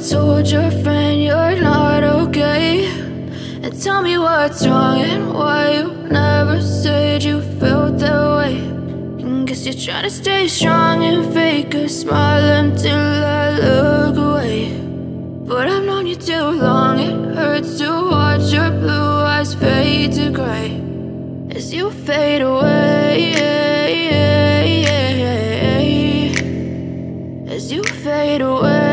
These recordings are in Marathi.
told your friend you're not okay? And tell me what's wrong and why you never said you felt that way. And guess you're trying to stay strong and fake a smile until I look away. But I've known you too long, it hurts to watch your blue eyes fade to gray as you fade away, as you fade away.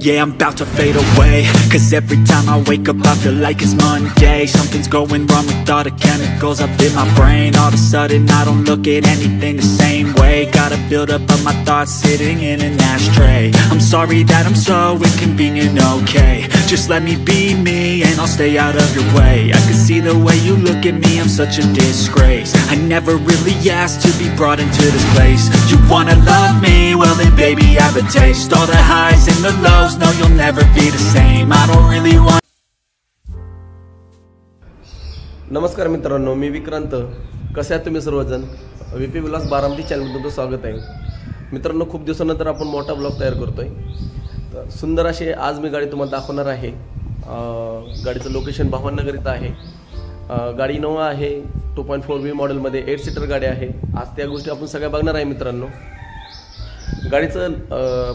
Yeah, I'm about to fade away, cause every time I wake up I feel like it's Monday. Something's going wrong with all the chemicals up in my brain. All of a sudden I don't look at anything the same way. Gotta build up of my thoughts sitting in an ashtray. I'm sorry that I'm so inconvenient, okay? Just let me be me and I'll stay out of your way. I can see the way you look at me, I'm such a disgrace. I never really asked to be brought into this place. You wanna love me? Well then baby have a taste. All the highs and the lows, no you'll never be the same. I don't really want. नमस्कार मित्रांनो, मी विक्रांत. कसे आहात तुम्ही सर्वजण? VP व्लॉग्स बारामती चॅनलमध्ये तुमचं स्वागत आहे. मित्रांनो, खूप दिवसानंतर आपण मोठा ब्लॉग तयार करतोय. तर सुंदर अशी आज मी गाडी तुम्हाला दाखवणार आहे. गाडीचं लोकेशन भावनगर इथं आहे. गाडी नवा आहे, 2.4V मॉडेलमध्ये 8 सीटर गाडी आहे. आज त्या गोष्टी आपण सगळ्या बघणार आहे मित्रांनो. गाडीचं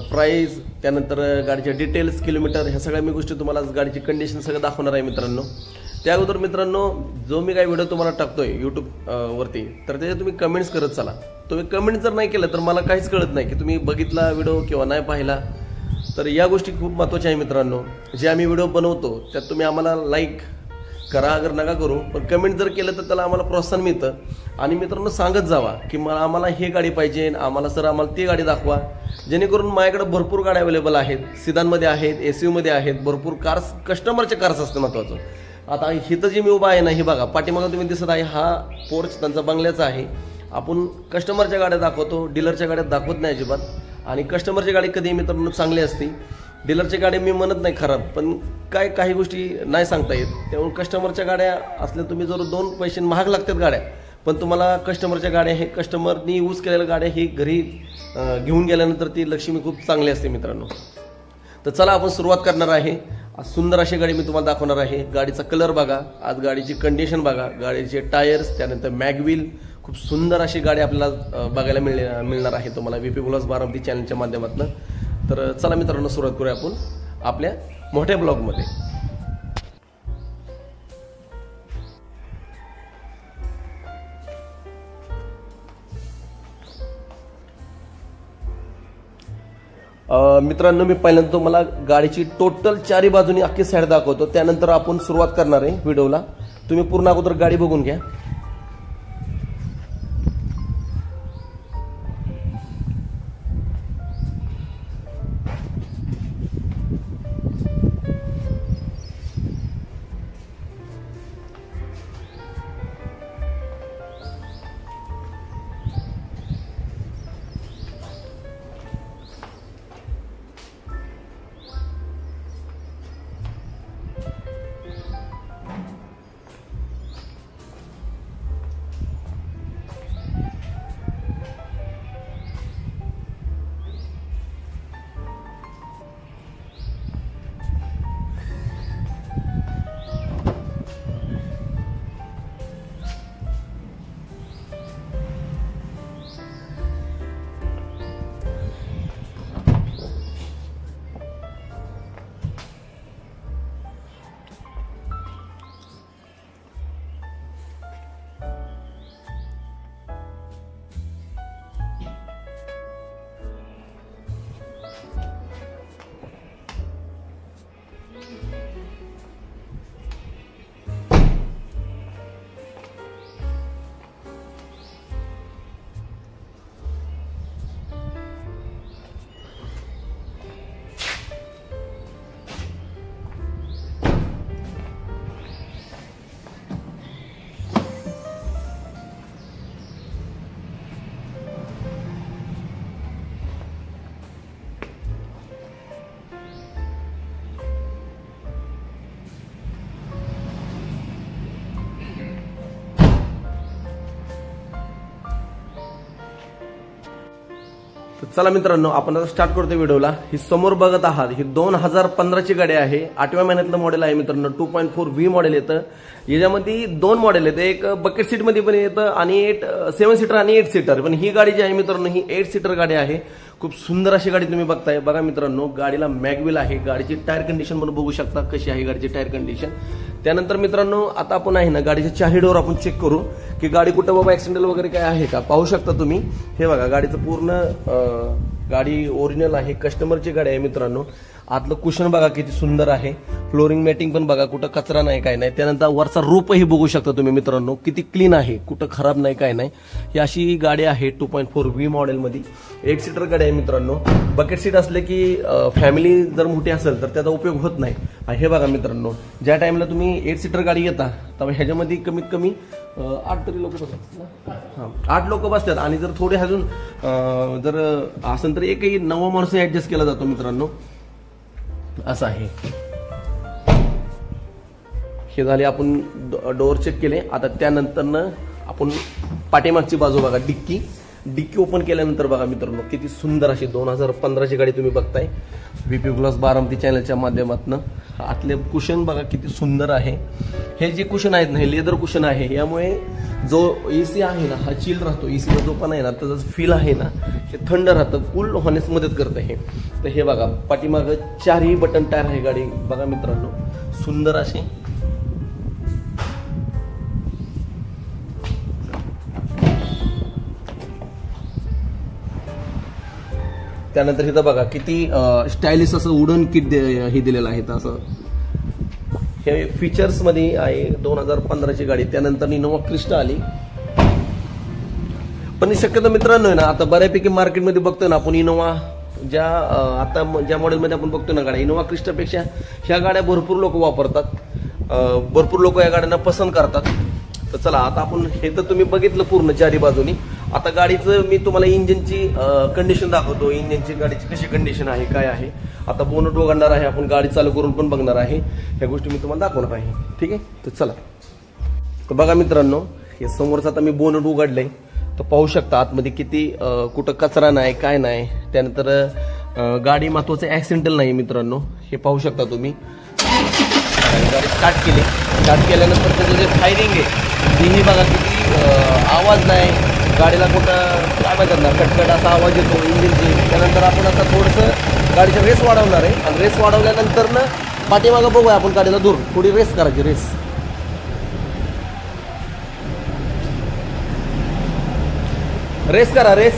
प्राइस, त्यानंतर गाडीचे डिटेल्स, किलोमीटर, ह्या सगळ्या मी गोष्टी तुम्हाला गाडीची कंडिशन सगळं दाखवणार आहे मित्रांनो. त्या अगोदर मित्रांनो, जो मी काही व्हिडिओ तुम्हाला टाकतोय YouTube वरती, तर त्याचे तुम्ही कमेंट्स करत चला. तुम्ही कमेंट जर नाही केलं तर मला काहीच कळत नाही की तुम्ही बघितला व्हिडिओ किंवा नाही पाहिला. तर या गोष्टी खूप महत्त्वाच्या आहे मित्रांनो. जे आम्ही व्हिडिओ बनवतो त्यात तुम्ही आम्हाला लाईक करा, अगर नका करू, पण कमेंट जर केलं तर त्याला आम्हाला प्रोत्साहन मिळतं. आणि मित्रांनो, सांगत जावा की मला आम्हाला हे गाडी पाहिजे, आम्हाला सर आम्हाला ती गाडी दाखवा, जेणेकरून माझ्याकडे भरपूर गाड्या अवेलेबल आहेत. सिदानमध्ये आहेत, SUV आहेत, भरपूर कार्स, कस्टमरचे कार्स असते महत्त्वाचं. आता इथं जी मी उभा आहे ना, हे बघा पाठीमागं तुम्ही दिसत आहे, हा पोर्च त्यांचा बंगल्याचा आहे. आपण कस्टमरच्या गाड्या दाखवतो, डीलरच्या गाड्या दाखवत नाही अजिबात. आणि कस्टमरची गाडी कधी मित्रांनो चांगली असते. डीलरची गाडी मी म्हणत नाही खराब, पण काही गोष्टी नाही सांगता येत. त्यामुळे कस्टमरच्या गाड्या असल्या, तुम्ही जर 2 पैसे महाग लागतात गाड्या, पण तुम्हाला कस्टमरच्या गाड्या, हे कस्टमरनी यूज केलेल्या गाड्या ही घरी घेऊन गेल्यानंतर ती लक्ष्मी खूप चांगली असते मित्रांनो. तर चला आपण सुरुवात करणार आहे. आज सुंदर अशी गाडी मी तुम्हाला दाखवणार आहे. गाडीचा कलर बघा, आज गाडीची कंडिशन बघा, गाडीचे टायर्स, त्यानंतर मॅगव्हील, खूप सुंदर अशी गाडी आपल्याला बघायला मिळणार आहे तुम्हाला VP व्लॉग्स बारामती चॅनलच्या माध्यमातून. तर चला मित्रांनो, सुरुवात करूया आपण आपल्या मोठ्या ब्लॉगमध्ये. मित्रांनो, मी पहिल्यांदा तुम्हाला गाडीची टोटल 4 बाजूनी अख्खी साईड दाखवतो, त्यानंतर आपण सुरुवात करणार आहे व्हिडिओला. तुम्ही पूर्ण अगोदर गाडी बघून घ्या. तर चला मित्रांनो, आपण आता स्टार्ट करतो व्हिडिओला. ही समोर बघत आहात ही 2015ची गाडी आहे. 8व्या महिन्यातलं मॉडेल आहे मित्रांनो. 2.4V मॉडेल येतं. याच्यामध्ये 2 मॉडेल येतं, एक बकेट सीट मध्ये पण येतं आणि 7 सीटर आणि 8 सीटर. पण ही गाडी जी आहे मित्रांनो ही 8 सीटर गाडी आहे. खूप सुंदर अशी गाडी तुम्ही बघताय. बघा मित्रांनो, गाडीला मॅगविल आहे. गाडीची टायर कंडिशन पण बघू शकता कशी आहे गाडीची टायर कंडिशन. त्यानंतर मित्रांनो आता आपण आहे ना गाडीचे चारही डोर आपण चेक करू की गाडी कुठं बाबा ऍक्सिडेंट वगैरे काय आहे का. पाहू शकता तुम्ही, हे बघा गाडीचं पूर्ण गाडी ओरिजिनल आहे. कस्टमरची गाडी आहे मित्रांनो. आतलं कुशन बघा किती सुंदर आहे. फ्लोरिंग मॅटिंग पण बघा, कुठं कचरा नाही काय नाही. त्यानंतर वरचा रूपही बघू शकता तुम्ही मित्रांनो, किती क्लीन आहे, कुठं खराब नाही काय नाही. ही अशी गाडी आहे 2.4V मॉडेलमध्ये. 8 सीटर गाडी आहे मित्रांनो. बकेट सीट असले की फॅमिली जर मोठी असेल तर त्याचा उपयोग होत नाही. हे बघा मित्रांनो, ज्या टाइमला तुम्ही 8 सीटर गाडी येता तेव्हा ह्याच्यामध्ये कमीत कमी 8 तरी लोक बसतात. 8 लोक बसतात आणि जर थोडे अजून जर असेल तर एकही 9 माणूस ऍडजस्ट केला जातो मित्रांनो. असं आहे. हे झाले आपण डोअर चेक केले. आता त्यानंतर आपण पाठीमागची बाजू बघा, डिक्की ओपन केल्यानंतर बघा मित्रांनो किती सुंदर अशी 2015ची गाडी तुम्ही बघताय VP Vlogs बारामती चॅनलच्या माध्यमातून. आतले कुशन बघा किती सुंदर आहे. हे जे कुशन आहेत ना हे लेदर कुशन आहे. यामुळे जो AC आहे ना हा चिल राहतो. एसीचा जो पण आहे ना त्याचा फील आहे ना हे थंड राहतं, कूल होण्यास मदत करतं हे. तर हे बघा पाठीमागं 4ही बटन टायर आहे गाडी. बघा मित्रांनो सुंदर असे. त्यानंतर इथं बघा किती स्टायलिश असं वुडन किट हे दिलेलं आहे. असं हे फीचर्स मध्ये आहे 2015ची गाडी. त्यानंतर इनोवा क्रिस्टा आली. पण शक्यतो मित्रांनो ना आता बऱ्यापैकी मार्केटमध्ये बघतोय ना आपण इनोवा आता ज्या मॉडेलमध्ये आपण बघतोय ना गाड्या, इनोवा क्रिस्टापेक्षा ह्या गाड्या भरपूर लोक वापरतात. भरपूर लोक या गाड्यांना पसंत करतात. तर चला आता आपण हे तर तुम्ही बघितलं पूर्ण चारी बाजूनी. आता गाडीचं मी तुम्हाला इंजिनची कंडिशन दाखवतो. इंजिनची गाडीची कशी कंडिशन आहे काय आहे. आता बोनट उघडणार आहे, आपण गाडी चालू करून पण बघणार आहे. ह्या गोष्टी मी तुम्हाला दाखवणार आहे. ठीक आहे, तर चला. तर बघा मित्रांनो, हे समोरचं आता मी बोनट उघडलंय. तर पाहू शकता आतमध्ये किती कुठं कचरा नाही काय नाही. त्यानंतर गाडी महत्वाचं ऍक्सिडेंटल नाही मित्रांनो. हे पाहू शकता तुम्ही. गाडी स्टार्ट केली. स्टार्ट केल्यानंतर त्याचं जे फायरिंग आहे तीही बघा किती आवाज नाही. गाडीला कुठं काय म्हणतात ना कटकट असा आवाज येतो इंजिनची. त्यानंतर आपण आता थोडंसं गाडीचा रेस वाढवणार आहे. आणि रेस वाढवल्यानंतर ना पाठीमागं बघूया आपण गाडीला दूर थोडी रेस करायची. रेस करा. रेस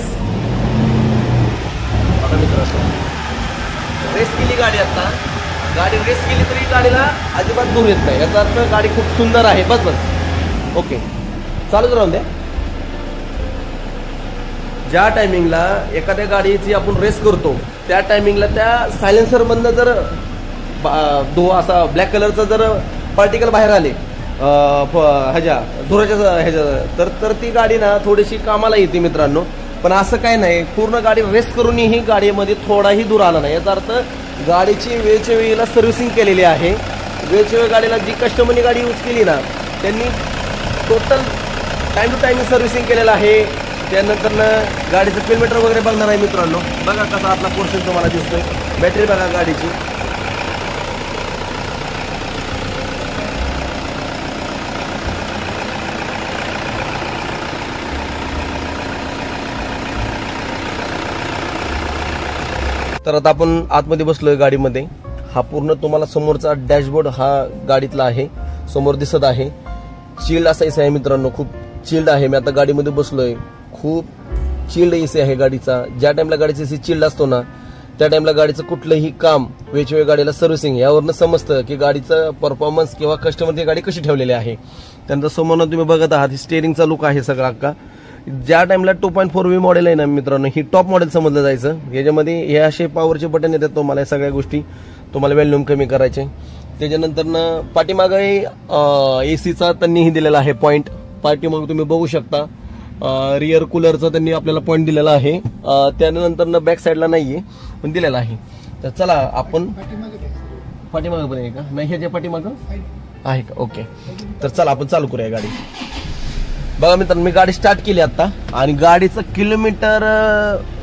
केली गाडी. आता गाडी रेस केली तरी गाडीला अजिबात दूर येत नाही. याचा अर्थ गाडी खूप सुंदर आहे. बस ओके, चालूच राहून द्या. ज्या टायमिंगला एखाद्या गाडीची आपण रेस करतो त्या टायमिंगला त्या सायलेन्सर मधनं जर असा ब्लॅक कलरचा जर पार्टिकल बाहेर आले धुराच्या तर ती गाडी ना थोडीशी कामाला येते मित्रांनो. पण असं काय नाही, पूर्ण गाडी रेस करूनही गाडीमध्ये थोडाही दूर आला नाही. याचा अर्थ गाडीची वेळच्या वेळेला सर्व्हिसिंग केलेली आहे. वेळच्या वेळ गाडीला जी कस्टमरनी गाडी यूज केली ना त्यांनी total time to time servicing केलेलं आहे. त्यानंतर गाडीचं किलोमीटर वगैरे बघणार आहे मित्रांनो. बघा कसा आपला पोर्शन तुम्हाला दिसतोय. बॅटरी बघा गाडीची. तर आता आपण आतमध्ये बसलोय गाडीमध्ये. हा पूर्ण तुम्हाला समोरचा डॅशबोर्ड हा गाडीतला आहे, समोर दिसत आहे. चिल्ड असा एसी आहे मित्रांनो, खूप चिल्ड आहे. मी आता गाडीमध्ये बसलोय, खूप चिल्ड एसी आहे गाडीचा. ज्या टाइमला गाडीचा एसी चिल्ड असतो ना त्या टाइमला गाडीचं कुठलंही काम वेळच्या गाडीला सर्व्हिसिंग यावरनं समजतं की गाडीचं परफॉर्मन्स किंवा कस्टमरची गाडी कशी ठेवलेली आहे. त्यानंतर समोर तुम्ही बघत आहात स्टेअरिंगचा लुक आहे सगळा अक्का. ज्या टाइमला 2.4V मॉडेल आहे ना मित्रांनो ही टॉप मॉडेल समजलं जायचं. याच्यामध्ये हे असे पॉवरचे बटन येतात तुम्हाला. सगळ्या गोष्टी तुम्हाला व्हॉल्यूम कमी करायचे. त्याच्यानंतर पाठीमागं एसीचा त्यांनीही दिलेला आहे पॉईंट. पाठीमागं तुम्ही बघू शकता रिअर कूलरचा त्यांनी आपल्याला पॉईंट दिलेला आहे. त्यानंतर बॅक साईडला नाहीये पण दिलेला आहे. तर चला आपण पाठीमागं पण आहे का नाही ह्याच्या पाठीमागं आहे का. ओके, तर चला आपण चालू करूया गाडी. बघा मित्रांनो मी गाडी स्टार्ट केली आता आणि गाडीचं किलोमीटर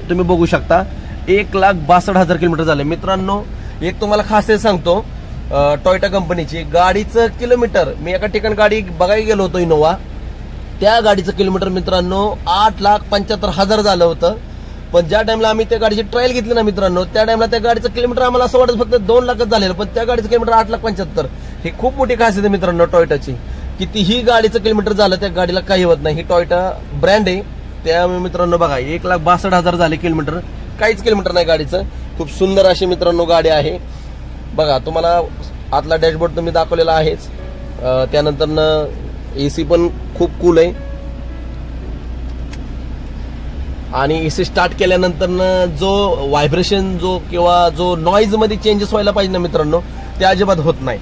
तुम्ही बघू शकता 1,62,000 किलोमीटर झाले मित्रांनो. एक तुम्हाला खासियत सांगतो टोयोटा कंपनीची, गाडीचं किलोमीटर, मी एका ठिकाणी गाडी बघायला गेलो होतो इनोवा, त्या गाडीचं किलोमीटर मित्रांनो 8,75,000 झालं होतं. पण ज्या टाइमला आम्ही त्या गाडीची ट्रायल घेतली ना मित्रांनो, त्या टाइमला त्या गाडीचं किलोमीटर आम्हाला असं वाटत फक्त 2 लाखच झालेलं, पण त्या गाडीचं किलोमीटर 8,75,000. हे खूप मोठी खासियत आहे मित्रांनो टोयोटाची. कितीही गाडीचं किलोमीटर झालं त्या गाडीला काही होत नाही. ही टोयोटा ब्रँड आहे, त्यामुळे मित्रांनो बघा 1,62,000 झाले किलोमीटर, काहीच किलोमीटर नाही गाडीचं. खूप सुंदर अशी मित्रांनो गाडी आहे. बघा तुम्हाला आतला डॅशबोर्ड तुम्ही दाखवलेला आहेच. त्यानंतर एसी पण खूप कूल आहे आणि एसी स्टार्ट केल्यानंतर जो व्हायब्रेशन जो किंवा जो नॉईज मध्ये चेंजेस व्हायला पाहिजे ना मित्रांनो, ते अजिबात होत नाही.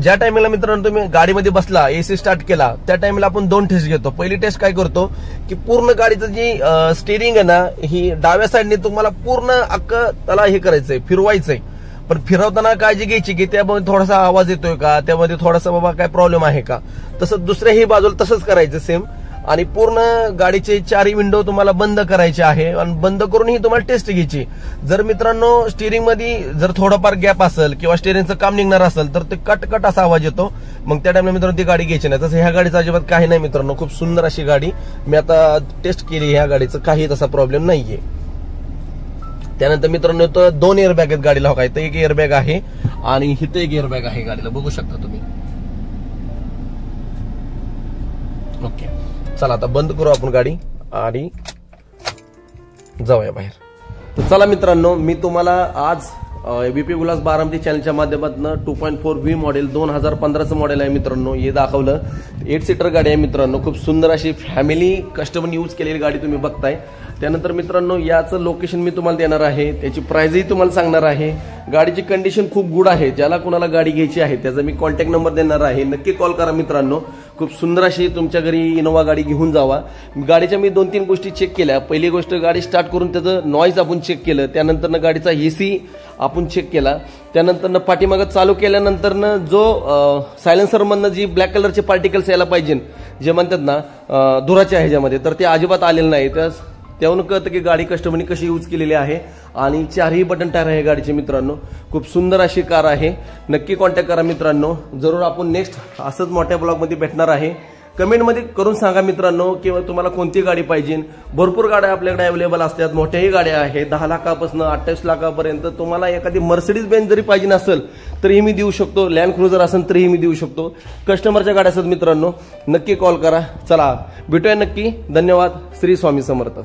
ज्या टाइमला मित्रांनो तुम्ही गाडीमध्ये बसला, एसी स्टार्ट केला, त्या टाइमला आपण 2 टेस्ट घेतो. पहिली टेस्ट काय करतो की पूर्ण गाडीचं जी स्टीअरिंग आहे ना, ही डाव्या साईडने तुम्हाला पूर्ण अख्खं त्याला हे करायचंय, फिरवायचंय. पण फिरवताना काळजी घ्यायची की त्यामध्ये थोडासा आवाज येतोय का, त्यामध्ये थोडासा बाबा काय प्रॉब्लेम आहे का. तसंच दुसऱ्याही बाजूला तसंच करायचं सेम. आणि पूर्ण गाडीचे 4ही विंडो तुम्हाला बंद करायचे आहे आणि बंद करूनही तुम्हाला टेस्ट घ्यायची. जर मित्रांनो स्टीअरिंग मध्ये जर थोडाफार गॅप असेल किंवा स्टीअरिंगचं काम निघणार असेल तर ते कट असा आवाज येतो, मग त्या टाइमला मित्रांनो ती गाडी घ्यायची नाही. तसं ह्या गाडीचं अजिबात काही नाही मित्रांनो, खूप सुंदर अशी गाडी. मी आता टेस्ट केली, ह्या गाडीचं काही तसा प्रॉब्लेम नाहीये. त्यानंतर मित्रांनो 2 एअरबॅग आहेत गाडीला. हो, इथं एक एअरबॅग आहे आणि इथं एक एअरबॅग आहे गाडीला, बघू शकता तुम्ही. ओके, चला आता बंद करू आपण गाडी आणि जाऊया बाहेर. तर चला मित्रांनो, मी तुम्हाला आज बीपी विलास बारामती चॅनलच्या माध्यमातून 2.4V मॉडेल 2015चं मॉडेल आहे मित्रांनो, हे दाखवलं. 8 सीटर गाडी आहे मित्रांनो, खूप सुंदर अशी फॅमिली कस्टमर यूज केलेली गाडी तुम्ही बघताय. त्यानंतर मित्रांनो याचं लोकेशन मी तुम्हाला देणार आहे, त्याची प्राइसही तुम्हाला सांगणार आहे. गाडीची कंडिशन खूप गुड आहे. ज्याला कोणाला गाडी घ्यायची आहे त्याचा मी कॉन्टॅक्ट नंबर देणार आहे, नक्की कॉल करा मित्रांनो. खूप सुंदर अशी तुमच्या घरी इनोवा गाडी घेऊन जावा. गाडीच्या मी 2-3 गोष्टी चेक केल्या. पहिली गोष्ट, गाडी स्टार्ट करून त्याचं नॉईज आपण चेक केलं. त्यानंतर गाडीचा एसी आपण चेक केला. त्यानंतर पाठीमागं चालू केल्यानंतर जो सायलेन्सर मधनं जी ब्लॅक कलरचे पार्टिकल्स यायला पाहिजे, जे म्हणतात ना धुराच्या ह्याच्यामध्ये, तर ते अजिबात आलेलं नाही. त्यावरून कळतं की गाडी कस्टमरनी कशी यूज केलेली आहे. आणि 4ही बटन टायर आहे गाडीचे मित्रांनो, खूप सुंदर अशी कार आहे. नक्की कॉन्टॅक्ट करा मित्रांनो. जरूर आपण नेक्स्ट असंच मोठ्या ब्लॉगमध्ये भेटणार आहे. कमेंटमध्ये करून सांगा मित्रांनो किंवा तुम्हाला कोणती गाडी पाहिजे. भरपूर गाड्या आपल्याकडे अवेलेबल असतात, मोठ्याही गाड्या आहेत. 10 लाखापासून 28 लाखापर्यंत. तुम्हाला एखादी मर्सिडीज बेंज जरी पाहिजे नसेल तरीही मी देऊ शकतो, लँड क्रुझर असेल तरीही मी देऊ शकतो. कस्टमरच्या गाड्या असतात मित्रांनो, नक्की कॉल करा. चला भेटूया नक्की. धन्यवाद. श्री स्वामी समर्थ.